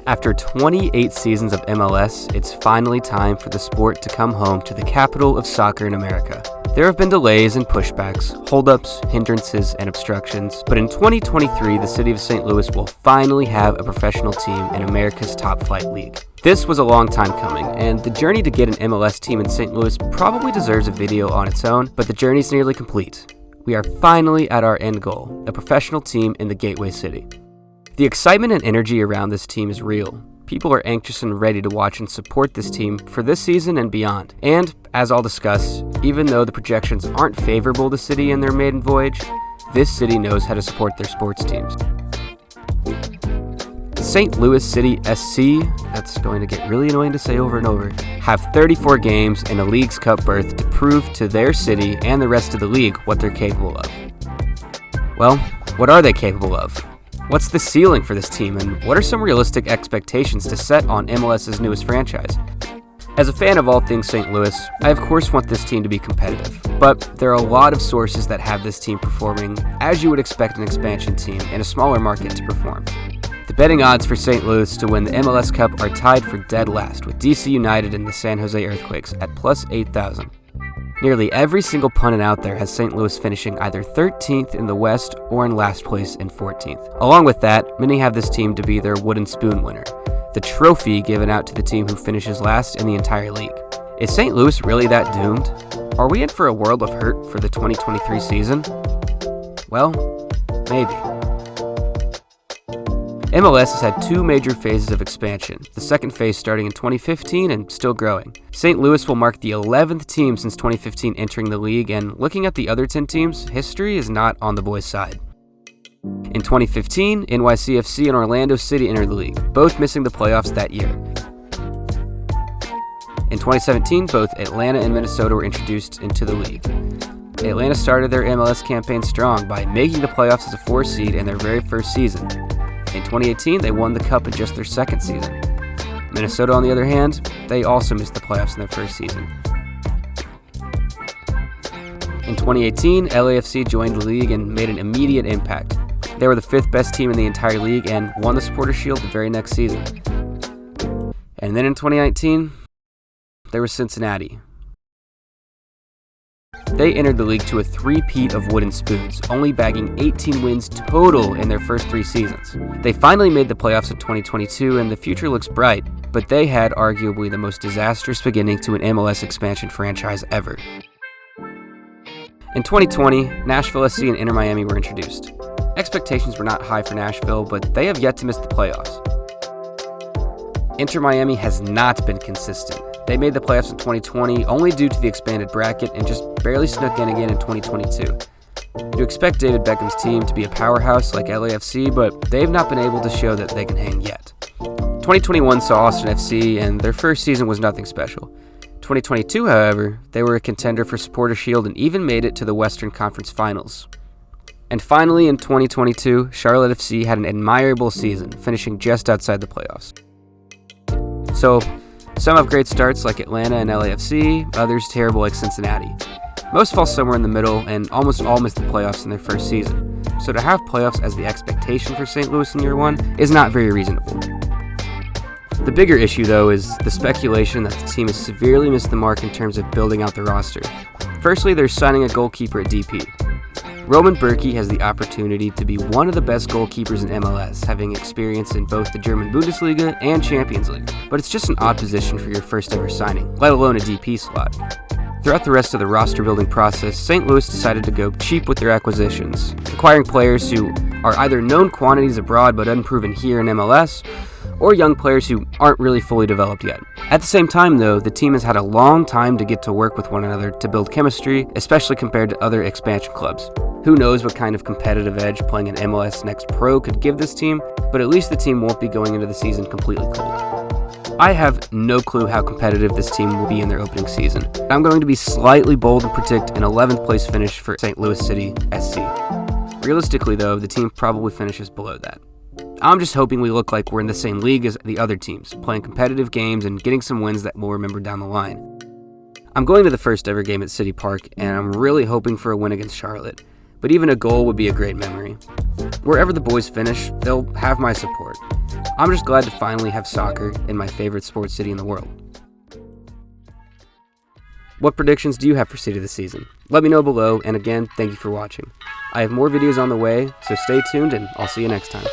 After 28 seasons of MLS, it's finally time for the sport to come home to the capital of soccer in America. There have been delays and pushbacks, holdups, hindrances, and obstructions, but in 2023, the city of St. Louis will finally have a professional team in America's top-flight league. This was a long time coming, and the journey to get an MLS team in St. Louis probably deserves a video on its own, but the journey's nearly complete. We are finally at our end goal, a professional team in the Gateway City. The excitement and energy around this team is real. People are anxious and ready to watch and support this team for this season and beyond. And, as I'll discuss, even though the projections aren't favorable to City in their maiden voyage, this city knows how to support their sports teams. St. Louis City SC, that's going to get really annoying to say over and over, have 34 games and a League's Cup berth to prove to their city and the rest of the league what they're capable of. Well, what are they capable of? What's the ceiling for this team, and what are some realistic expectations to set on MLS's newest franchise? As a fan of all things St. Louis, I of course want this team to be competitive, but there are a lot of sources that have this team performing as you would expect an expansion team in a smaller market to perform. The betting odds for St. Louis to win the MLS Cup are tied for dead last with DC United and the San Jose Earthquakes at plus 8,000. Nearly every single pundit out there has St. Louis finishing either 13th in the West or in last place in 14th. Along with that, many have this team to be their wooden spoon winner, the trophy given out to the team who finishes last in the entire league. Is St. Louis really that doomed? Are we in for a world of hurt for the 2023 season? Well, maybe. MLS has had two major phases of expansion, the second phase starting in 2015 and still growing. St. Louis will mark the 11th team since 2015 entering the league, and looking at the other 10 teams, history is not on the boys' side. In 2015, NYCFC and Orlando City entered the league, both missing the playoffs that year. In 2017, both Atlanta and Minnesota were introduced into the league. Atlanta started their MLS campaign strong by making the playoffs as a 4 seed in their very first season. In 2018, they won the Cup in just their second season. Minnesota, on the other hand, they also missed the playoffs in their first season. In 2018, LAFC joined the league and made an immediate impact. They were the 5th best team in the entire league and won the Supporters' Shield the very next season. And then in 2019, there was Cincinnati. They entered the league to a three-peat of wooden spoons, only bagging 18 wins total in their first 3 seasons. They finally made the playoffs in 2022, and the future looks bright, but they had arguably the most disastrous beginning to an MLS expansion franchise ever. In 2020, Nashville SC and Inter Miami were introduced. Expectations were not high for Nashville, but they have yet to miss the playoffs. Inter Miami has not been consistent. They made the playoffs in 2020 only due to the expanded bracket and just barely snuck in again in 2022. You expect David Beckham's team to be a powerhouse like LAFC, but they've not been able to show that they can hang yet. 2021 saw Austin FC, and their first season was nothing special. 2022, however, they were a contender for Supporters' Shield and even made it to the Western Conference Finals. And finally, in 2022, Charlotte FC had an admirable season, finishing just outside the playoffs. So, some have great starts like Atlanta and LAFC, others terrible like Cincinnati. Most fall somewhere in the middle, and almost all miss the playoffs in their first season. So to have playoffs as the expectation for St. Louis in year 1 is not very reasonable. The bigger issue, though, is the speculation that the team has severely missed the mark in terms of building out the roster. Firstly, they're signing a goalkeeper at DP. Roman Burki has the opportunity to be one of the best goalkeepers in MLS, having experience in both the German Bundesliga and Champions League. But it's just an odd position for your first ever signing, let alone a DP slot. Throughout the rest of the roster building process, St. Louis decided to go cheap with their acquisitions, acquiring players who are either known quantities abroad but unproven here in MLS, or young players who aren't really fully developed yet. At the same time, though, the team has had a long time to get to work with one another to build chemistry, especially compared to other expansion clubs. Who knows what kind of competitive edge playing an MLS Next Pro could give this team, but at least the team won't be going into the season completely cold. I have no clue how competitive this team will be in their opening season. I'm going to be slightly bold and predict an 11th place finish for St. Louis City SC. Realistically, though, the team probably finishes below that. I'm just hoping we look like we're in the same league as the other teams, playing competitive games and getting some wins that we'll remember down the line. I'm going to the first ever game at City Park, and I'm really hoping for a win against Charlotte. But even a goal would be a great memory. Wherever the boys finish, they'll have my support. I'm just glad to finally have soccer in my favorite sports city in the world. What predictions do you have for City this season? Let me know below, and again, thank you for watching. I have more videos on the way, so stay tuned and I'll see you next time.